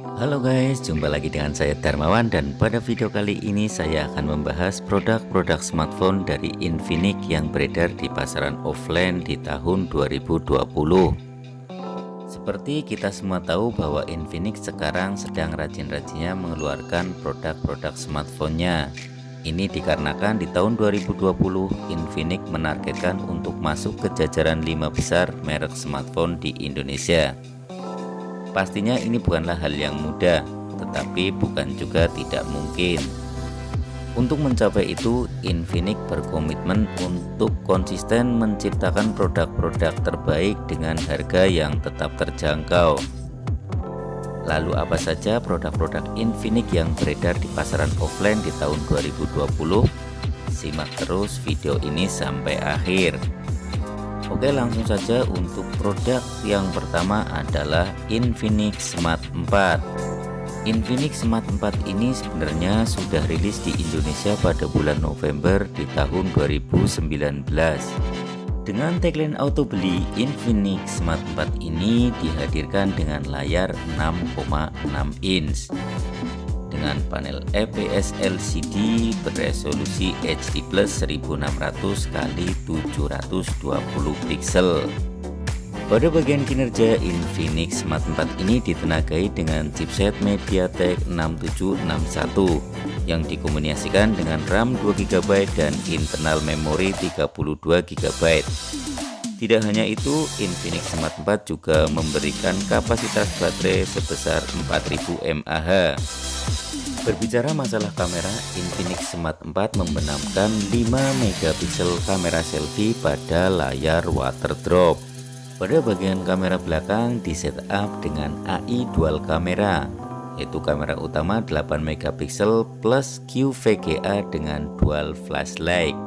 Halo guys, jumpa lagi dengan saya Darmawan dan pada video kali ini saya akan membahas produk-produk smartphone dari Infinix yang beredar di pasaran offline di tahun 2020. Seperti kita semua tahu bahwa Infinix sekarang sedang rajin-rajinnya mengeluarkan produk-produk smartphone-nya. Ini dikarenakan di tahun 2020 Infinix menargetkan untuk masuk ke jajaran 5 besar merek smartphone di Indonesia. Pastinya ini bukanlah hal yang mudah, tetapi bukan juga tidak mungkin. Untuk mencapai itu, Infinix berkomitmen untuk konsisten menciptakan produk-produk terbaik dengan harga yang tetap terjangkau. Lalu apa saja produk-produk Infinix yang beredar di pasaran offline di tahun 2020? Simak terus video ini sampai akhir. Oke, langsung saja untuk produk yang pertama adalah Infinix Smart 4. Infinix Smart 4 ini sebenarnya sudah rilis di Indonesia pada bulan November di tahun 2019. Dengan tagline auto beli, Infinix Smart 4 ini dihadirkan dengan layar 6,6 inch dengan panel IPS LCD beresolusi HD+ 1600 x 720 pixel. Pada bagian kinerja, Infinix Smart 4 ini ditenagai dengan chipset MediaTek 6761 yang dikombinasikan dengan RAM 2GB dan internal memori 32GB. Tidak hanya itu, Infinix Smart 4 juga memberikan kapasitas baterai sebesar 4000 mAh. Berbicara masalah kamera, Infinix Smart 4 membenamkan 5 megapiksel kamera selfie pada layar waterdrop. Pada bagian kamera belakang di setup dengan AI dual kamera, yaitu kamera utama 8 megapiksel plus QVGA dengan dual flashlight.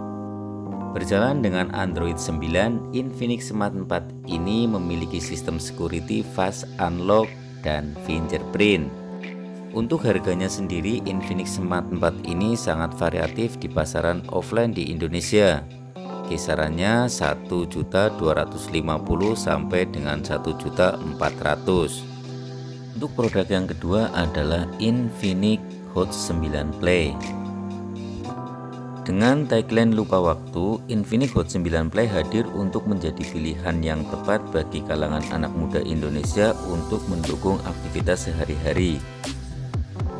Berjalan dengan Android 9, Infinix Smart 4 ini memiliki sistem security fast unlock dan fingerprint. Untuk harganya sendiri, Infinix Smart 4 ini sangat variatif di pasaran offline di Indonesia. Kisarannya 1.250.000 sampai dengan 1.400.000. Untuk produk yang kedua adalah Infinix Hot 9 Play. Dengan tagline lupa waktu, Infinix Hot 9 Play hadir untuk menjadi pilihan yang tepat bagi kalangan anak muda Indonesia untuk mendukung aktivitas sehari-hari.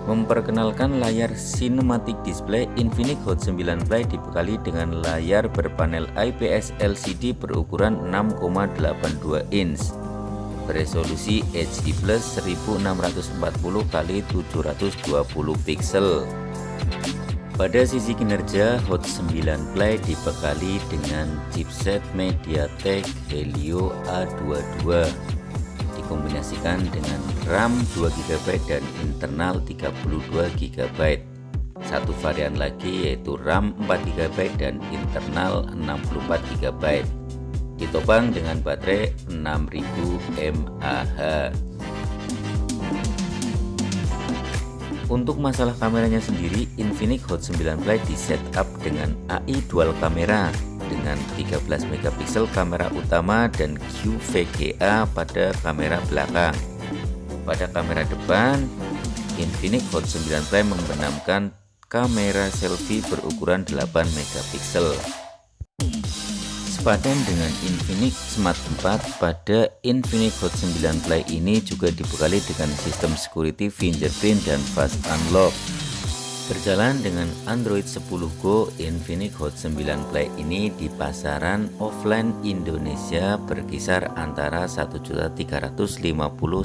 Memperkenalkan layar cinematic display, Infinix Hot 9 Play dibekali dengan layar berpanel IPS LCD berukuran 6,82 inch beresolusi HD+ 1640 x 720 pixel. Pada sisi kinerja, Hot 9 Play dibekali dengan chipset MediaTek Helio A22 dikombinasikan dengan RAM 2GB dan internal 32GB. Satu varian lagi yaitu RAM 4GB dan internal 64GB. Ditopang dengan baterai 6000 mAh. Untuk masalah kameranya sendiri, Infinix Hot 9 Play di setup dengan AI dual kamera dengan 13 megapiksel kamera utama dan QVGA pada kamera belakang. Pada kamera depan, Infinix Hot 9 Play membenamkan kamera selfie berukuran 8 megapiksel. Sepadan dengan Infinix Smart 4, pada Infinix Hot 9 Play ini juga dibekali dengan sistem security fingerprint dan fast unlock. Berjalan dengan Android 10 Go, Infinix Hot 9 Play ini di pasaran offline Indonesia berkisar antara 1.350.000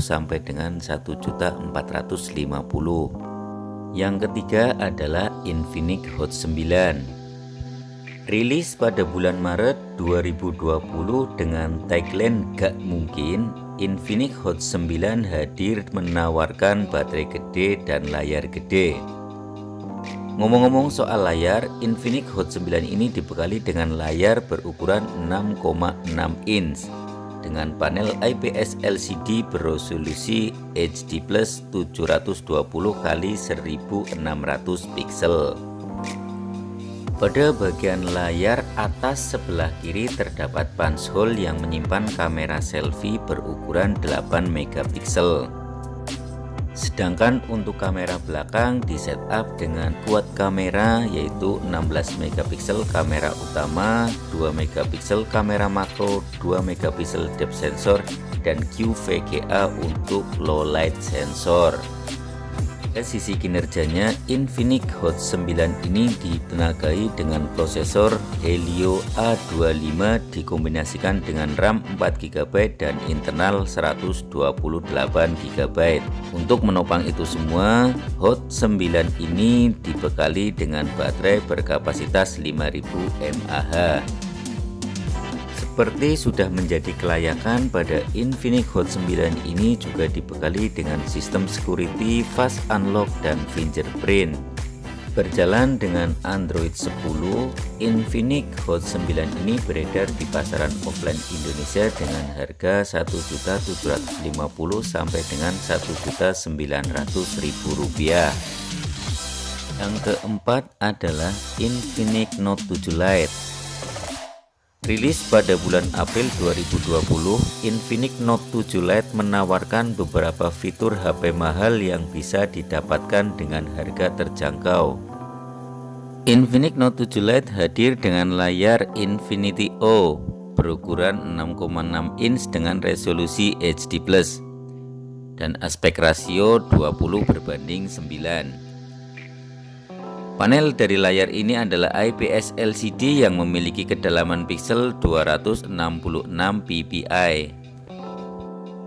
sampai dengan 1.450.000. Yang ketiga adalah Infinix Hot 9. Rilis pada bulan Maret 2020 dengan tagline "Gak Mungkin", Infinix Hot 9 hadir menawarkan baterai gede dan layar gede. Ngomong-ngomong soal layar, Infinix Hot 9 ini dibekali dengan layar berukuran 6,6 inch dengan panel IPS LCD beresolusi HD+ 720 x 1600 pixel. Pada bagian layar atas sebelah kiri terdapat punch hole yang menyimpan kamera selfie berukuran 8 megapiksel. Sedangkan untuk kamera belakang di setup dengan kuat kamera yaitu 16 megapiksel kamera utama, 2 megapiksel kamera makro, 2 megapiksel depth sensor, dan QVGA untuk low light sensor. Dari sisi kinerjanya, Infinix Hot 9 ini ditenagai dengan prosesor Helio A25 dikombinasikan dengan RAM 4GB dan internal 128GB. Untuk menopang itu semua, Hot 9 ini dibekali dengan baterai berkapasitas 5000 mAh. Seperti sudah menjadi kelayakan, pada Infinix Hot 9 ini juga dibekali dengan sistem security fast unlock dan fingerprint. Berjalan dengan Android 10, Infinix Hot 9 ini beredar di pasaran offline Indonesia dengan harga Rp1.750.000 sampai dengan Rp1.900.000. Yang keempat adalah Infinix Note 7 Lite. Rilis pada bulan April 2020, Infinix Note 7 Lite menawarkan beberapa fitur HP mahal yang bisa didapatkan dengan harga terjangkau. Infinix Note 7 Lite hadir dengan layar Infinity O berukuran 6,6 inch dengan resolusi HD+, dan aspek rasio 20:9. Panel dari layar ini adalah IPS LCD yang memiliki kedalaman piksel 266 ppi.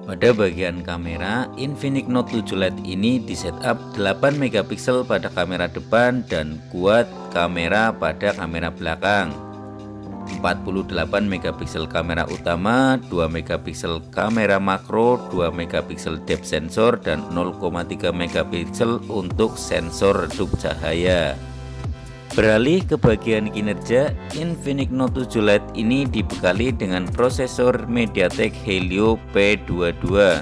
Pada bagian kamera, Infinix Note 7 Lite ini disetup 8 megapiksel pada kamera depan dan kuat kamera pada kamera belakang. 48 megapiksel kamera utama, 2 megapiksel kamera makro, 2 megapiksel depth sensor, dan 0,3 megapiksel untuk sensor redup cahaya. Beralih ke bagian kinerja, Infinix Note 7 Lite ini dibekali dengan prosesor MediaTek Helio P22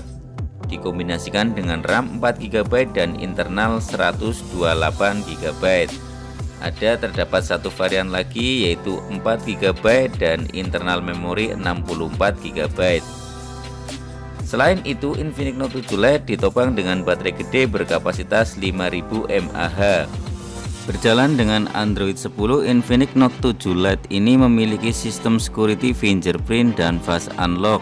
dikombinasikan dengan RAM 4GB dan internal 128GB. Terdapat satu varian lagi yaitu 4GB dan internal memori 64GB. Selain itu, Infinix Note 7 Lite ditopang dengan baterai gede berkapasitas 5000 mAh. Berjalan dengan Android 10, Infinix Note 7 Lite ini memiliki sistem security fingerprint dan fast unlock.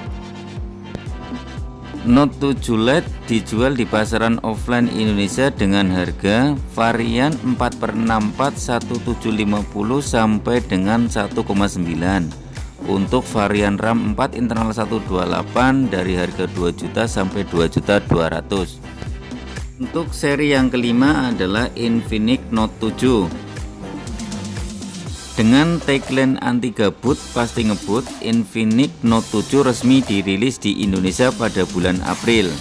Note 7 Lite dijual di pasaran offline Indonesia dengan harga varian 4x64 1750 sampai dengan 1,9. Untuk varian RAM 4 internal 128 dari harga 2 juta sampai 2.200.000. Untuk seri yang kelima adalah Infinix Note 7. Dengan tagline anti gabut pasti ngebut, Infinix Note 7 resmi dirilis di Indonesia pada bulan April.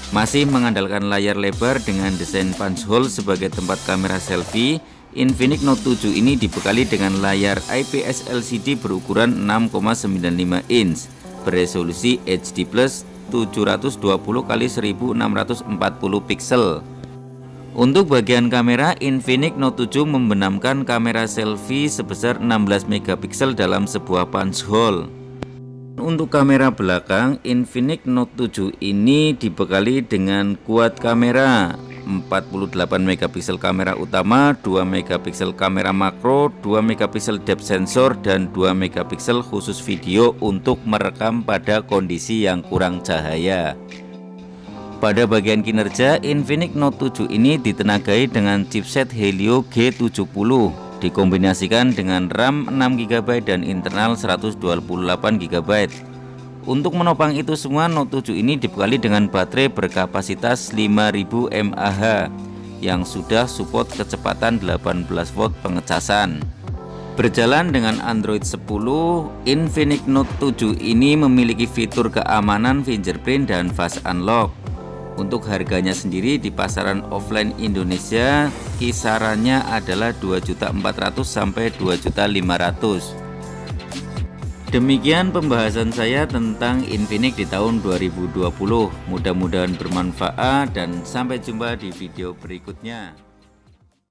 Masih mengandalkan layar lebar dengan desain punch hole sebagai tempat kamera selfie, Infinix Note 7 ini dibekali dengan layar IPS LCD berukuran 6,95 inch beresolusi HD+, 720x1640 piksel. Untuk bagian kamera, Infinix Note 7 membenamkan kamera selfie sebesar 16 megapiksel dalam sebuah punch hole. Untuk kamera belakang, Infinix Note 7 ini dibekali dengan kuat kamera 48 megapiksel kamera utama, 2 megapiksel kamera makro, 2 megapiksel depth sensor, dan 2 megapiksel khusus video untuk merekam pada kondisi yang kurang cahaya. Pada bagian kinerja, Infinix Note 7 ini ditenagai dengan chipset Helio G70 dikombinasikan dengan RAM 6GB dan internal 128GB. Untuk menopang itu semua, Note 7 ini dibekali dengan baterai berkapasitas 5000 mAh yang sudah support kecepatan 18 watt pengecasan. Berjalan dengan Android 10, Infinix Note 7 ini memiliki fitur keamanan fingerprint dan fast unlock. Untuk harganya sendiri di pasaran offline Indonesia kisarannya adalah 2.400.000 sampai 2.500.000. Demikian pembahasan saya tentang Infinix di tahun 2020. Mudah-mudahan bermanfaat dan sampai jumpa di video berikutnya.